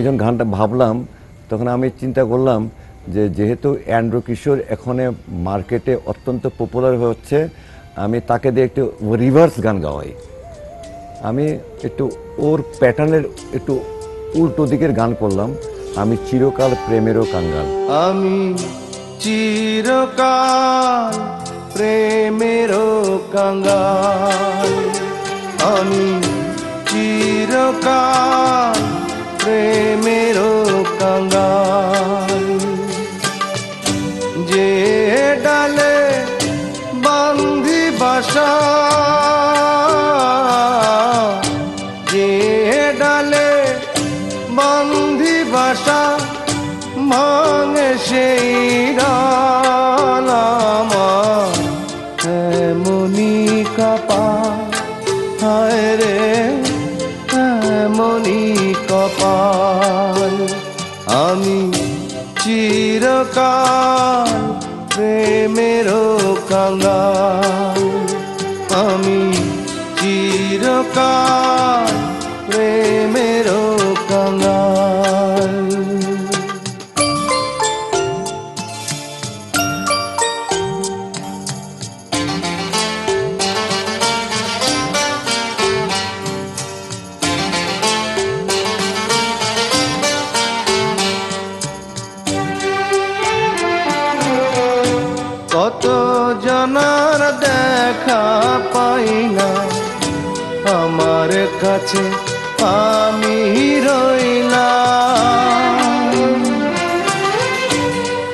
যখন গানটা ভাবলাম তখন আমি চিন্তা করলাম যে যেহেতু অ্যান্ড্রু কিশোর এখন মার্কেটে অত্যন্ত পপুলার হচ্ছে, আমি তাকে দিয়ে একটু রিভার্স গান গাওয়াই। আমি একটু ওর প্যাটার্নের একটু উল্টো দিকের গান করলাম, আমি চিরকাল প্রেমেরও কাঙ্গাল। আমি চিরকাল প্রেমেরও কাঙ্গাল, আমি চিরকাল প্রেমেরও কাঙ্গাল। যে ডালে বান্ধি বাসা, যে ডালে বান্ধি বাসা, ভাঙে সেই ডাল আমার এমনি কপাল, হায় রে এমনি কপাল। আমি চিরকাল প্রেমেরও কাঙ্গাল, আমি চিরকাল প্রেমেরও কাঙ্গাল। কত জনার দেখা পাই না, আমার কাছে আমি রইলাম।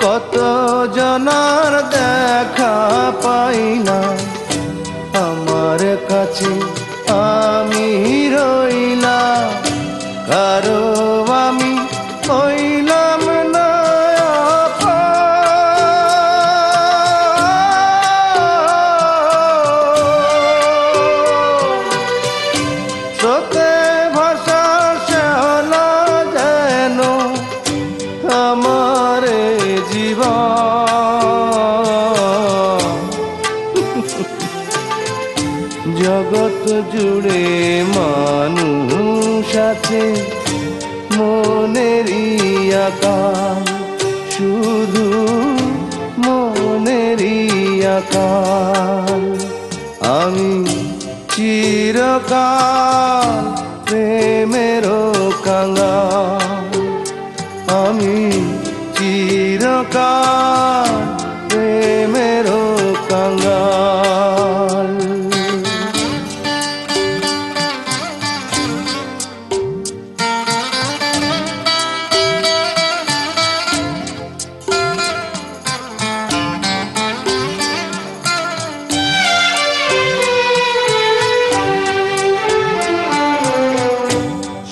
কত জনার দেখা পাই না, আমার কাছে আমি রইলাম। কারো আমি হইলাম না স্রোতে ভাষা শ্যাওলা যেন আমার জীবন। জগৎ জুড়ে মানুষ আছে মনেরই আকাল, শুধু মনেরই আকাল। আমি চিরকাল প্রেমেরও কাঙ্গাল, আমি চিরকাল প্রেমেরও কাঙ্গাল।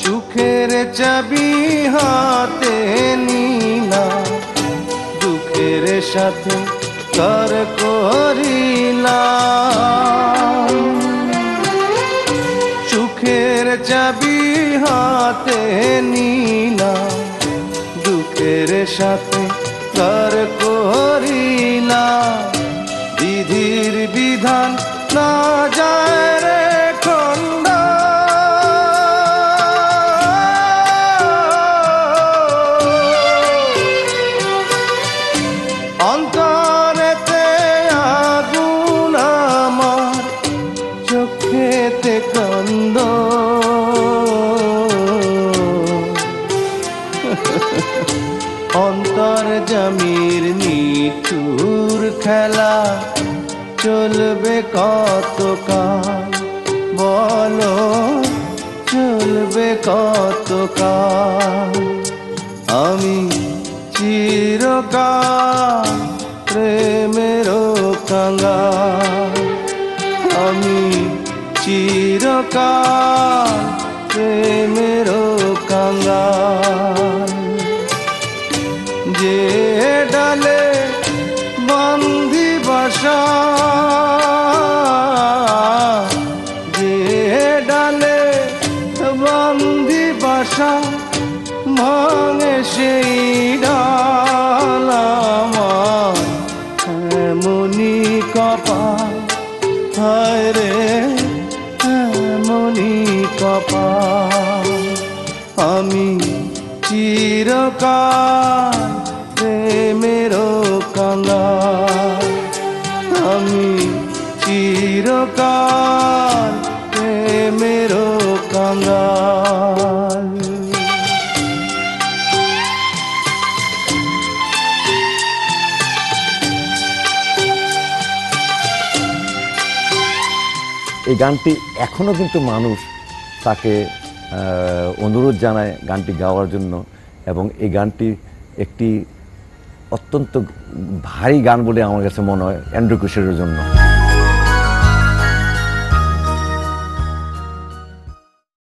সুখের চাবি হাতে নিলাম, দুঃখের সাথে কর করিলাম। সুখের চাবি হাতে নিলাম, দুঃখের সাথে কর করিলাম। বিধির বিধান না যায় রে খন্ডা, অন্তরেতে আগুন আমার, চোখেতে কান্দ। অন্তর্যামীর নিঠুর খেলা চলবে কতকাল, বলো চলবে কতকাল। আমি চিরকাল প্রেমেরও কাঙ্গাল, আমি চিরকাল প্রেমেরও কাঙ্গাল। যে ডালে বান্ধি বাসা, যে ডালে বান্ধি বাসা, ভাঙে সেই ডাল আমার এমনি কপাল, হায় রে এমনি কপাল। আমি চিরকাল প্রেমেরও কাঙ্গাল, আমি চিরকাল প্রেমেরও কাঙ্গাল। এই গানটি এখনও কিন্তু মানুষ তাকে অনুরোধ জানায় গানটি গাওয়ার জন্য, এবং এই গানটি একটি অত্যন্ত ভারী গান বলে আমার কাছে মনে হয় অ্যান্ড্রু কিশোরের জন্য।